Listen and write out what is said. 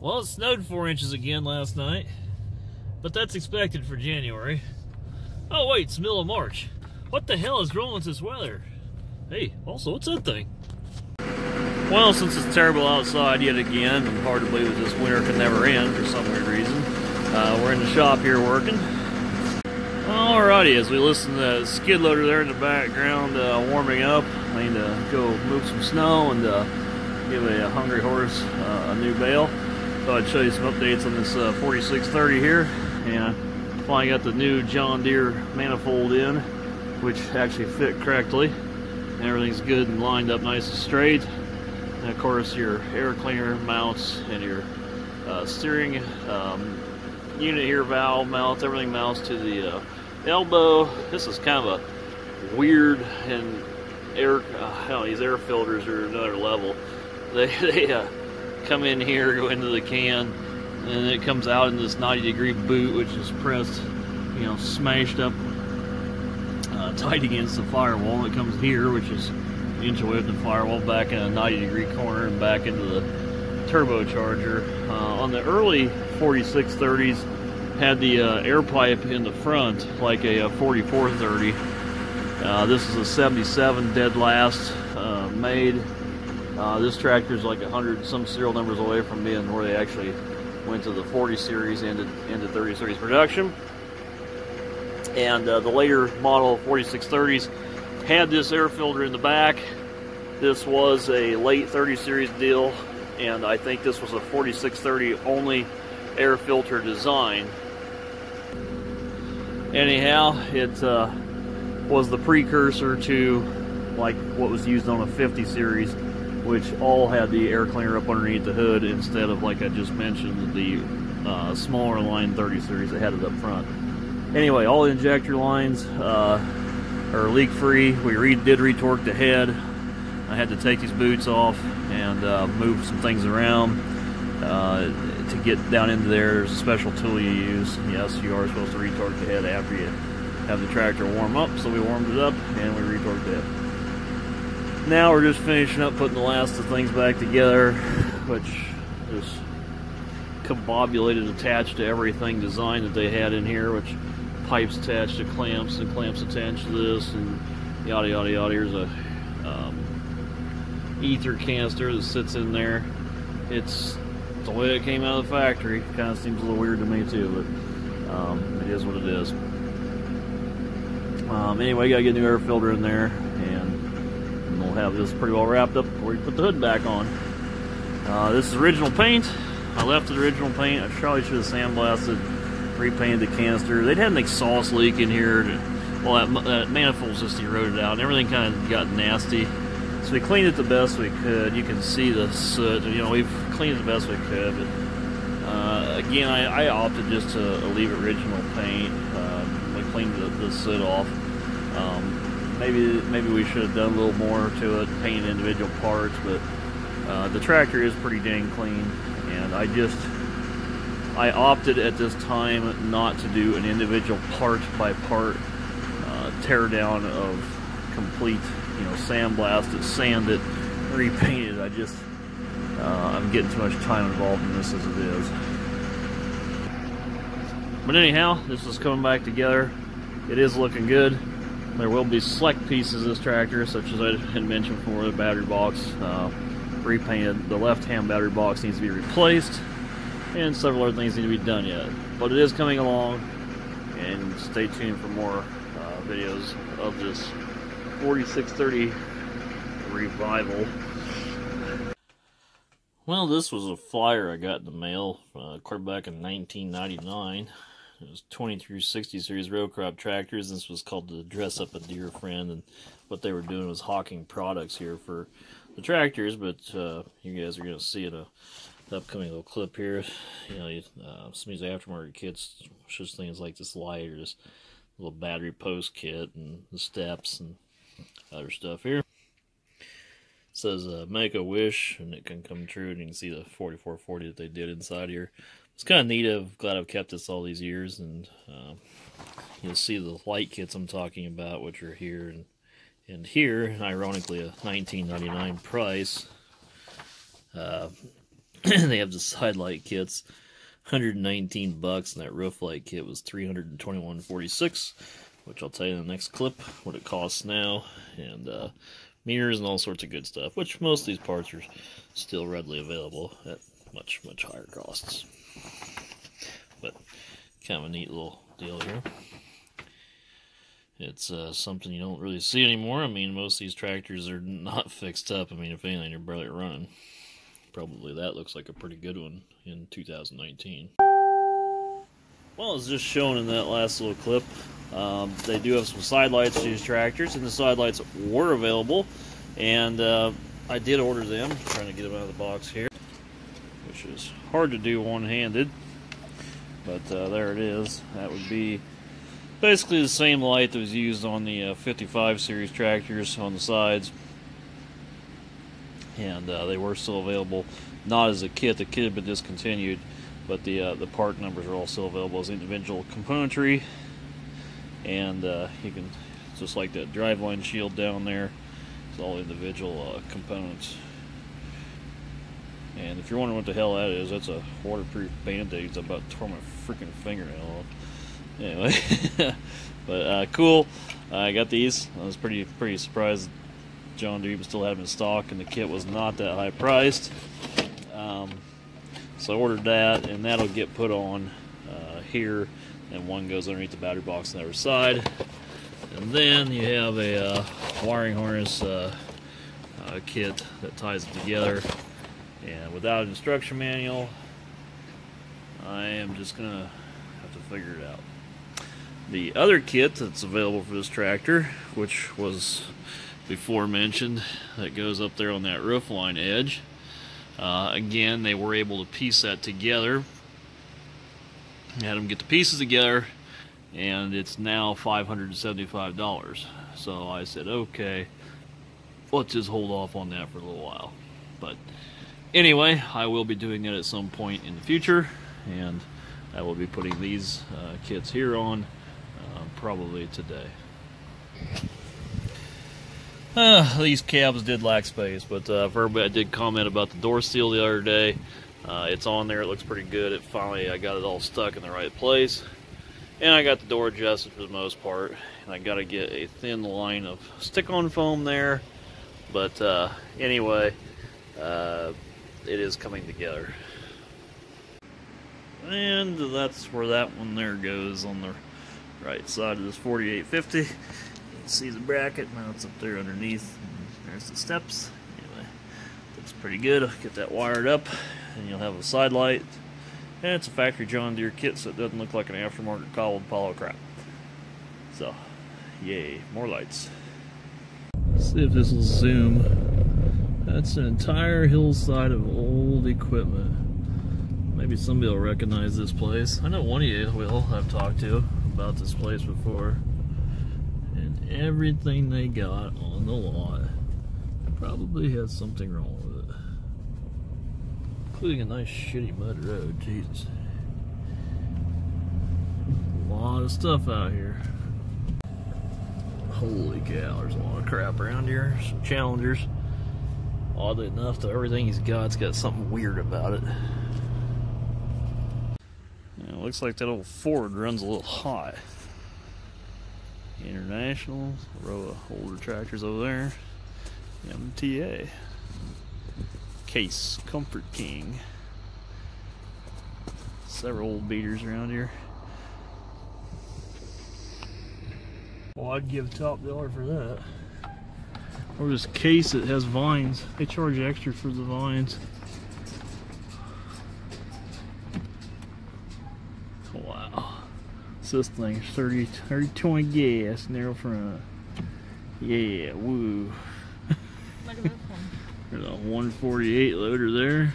Well, it snowed 4 inches again last night, but that's expected for January. Oh wait, it's the middle of March. What the hell is wrong with this weather? Hey, also, what's that thing? Well, since it's terrible outside yet again, and hard to believe that this winter can never end for some weird reason, we're in the shop here working. Alrighty, as we listen to the skid loader there in the background warming up, I need to go move some snow and give a hungry horse a new bale. So I'd show you some updates on this 4630 here, and finally got the new John Deere manifold in, which actually fit correctly, and everything's good and lined up nice and straight. And of course your air cleaner mounts and your steering unit here, valve mounts, everything mounts to the elbow. This is kind of a weird, and these air filters are another level. They come in here, go into the can, and it comes out in this 90-degree boot, which is pressed, smashed up tight against the firewall. It comes here, which is an inch away from the firewall, back in a 90-degree corner and back into the turbocharger. On the early 4630s, had the air pipe in the front like a 4430. This is a 77 dead last made. This tractor is like 100 some serial numbers away from being where they actually went to the 40 series into 30 series production. And the later model 4630s had this air filter in the back. This was a late 30 series deal, and I think this was a 4630 only air filter design. Anyhow, it was the precursor to like what was used on a 50 series, which all had the air cleaner up underneath the hood instead of, like I just mentioned, the smaller line 30 series that had it up front. Anyway, all the injector lines are leak free. We did retorque the head. I had to take these boots off and move some things around to get down into there. There's a special tool you use. Yes, you are supposed to retorque the head after you have the tractor warm up, so we warmed it up and we retorqued the head. Now we're just finishing up putting the last of things back together, which is combobulated attached to everything design that they had in here, which pipes attached to clamps and clamps attached to this, and yada yada yada. Here's a ether canister that sits in there. It's the way it came out of the factory. Kind of seems a little weird to me too, but it is what it is. Anyway, gotta get a new air filter in there, and we'll have this pretty well wrapped up before we put the hood back on. This is original paint. I left the original paint. I probably should have sandblasted, repainted the canister. They'd had an exhaust leak in here. Well, that manifold's just eroded out, and everything kind of got nasty. So we cleaned it the best we could. You can see the soot. We've cleaned it the best we could, but again, I opted just to leave original paint. We cleaned the soot off. Maybe we should have done a little more to it, painted individual parts, but the tractor is pretty dang clean, and I opted at this time not to do an individual part by part tear down of complete, sandblast it, sand it, repaint it. I'm getting too much time involved in this as it is. But anyhow, this is coming back together. It is looking good. There will be select pieces of this tractor, such as I had mentioned before, the battery box repainted. The left-hand battery box needs to be replaced, and several other things need to be done yet. But it is coming along, and stay tuned for more videos of this 4630 revival. Well, this was a flyer I got in the mail clear back in 1999. It was 2360 series row crop tractors. This was called the Dress Up a Deer Friend, and what they were doing was hawking products here for the tractors. But you guys are going to see in a upcoming little clip here. Some of these aftermarket kits, such things like this light or this little battery post kit and the steps and other stuff here. It says make a wish and it can come true, and you can see the 4440 that they did inside here. It's kind of neat. I'm glad I've kept this all these years, and you'll see the light kits I'm talking about, which are here and here, ironically a $19.99 price. They have the side light kits, $119, and that roof light kit was $321.46, which I'll tell you in the next clip what it costs now, and mirrors and all sorts of good stuff, which most of these parts are still readily available at much higher costs. But kind of a neat little deal here. It's something you don't really see anymore. I mean, most of these tractors are not fixed up. I mean, if anything, they're barely running. Probably that looks like a pretty good one in 2019. Well, it's just shown in that last little clip. They do have some side lights to these tractors, and the side lights were available. And I did order them. I'm trying to get them out of the box here, which is hard to do one-handed. But there it is. That would be basically the same light that was used on the 55 series tractors on the sides, and they were still available, not as a kit. The kit had been discontinued, but the part numbers are all still available as individual componentry, and you can, just like that driveline shield down there, it's all individual components. And if you're wondering what the hell that is, that's a waterproof band-aid. It's about to tore my freaking fingernail off. Anyway, but cool. I got these. I was pretty surprised John Deere still had them in stock, and the kit was not that high priced. So I ordered that, and that'll get put on here, and one goes underneath the battery box on the other side. And then you have a wiring harness kit that ties it together. And without an instruction manual, I am just gonna have to figure it out. The other kit that's available for this tractor, which was before mentioned, that goes up there on that roof line edge. Again, they were able to piece that together. Had them get the pieces together, and it's now $575. So I said, okay, let's just hold off on that for a little while. But anyway, I will be doing that at some point in the future, and I will be putting these kits here on probably today. These cabs did lack space, but for everybody, I did comment about the door seal the other day. It's on there, it looks pretty good. I got it all stuck in the right place, and I got the door adjusted for the most part, and I got to get a thin line of stick-on foam there, but anyway, it is coming together. And that's where that one there goes on the right side of this 4850. You can see the bracket, now it's up there underneath. There's the steps. Anyway, looks pretty good. I'll get that wired up, and you'll have a side light. And it's a factory John Deere kit, so it doesn't look like an aftermarket cobbled pile crap. So, yay, more lights. Let's see if this will zoom. That's an entire hillside of old equipment. Maybe somebody will recognize this place. I know one of you will, I've talked to about this place before. And everything they got on the lot probably has something wrong with it. Including a nice shitty mud road, Jesus. A lot of stuff out here. Holy cow, there's a lot of crap around here. Some Challengers. Oddly enough, to everything he's got something weird about it. It looks like that old Ford runs a little hot. International, a row of older tractors over there. MTA. Case, Comfort King. Several old beaters around here. Well, I'd give top dollar for that. Or this Case that has vines. They charge extra for the vines. Wow. So this thing's 30-20 gas, narrow front. Yeah, woo. Look at this one. There's a 148 loader there.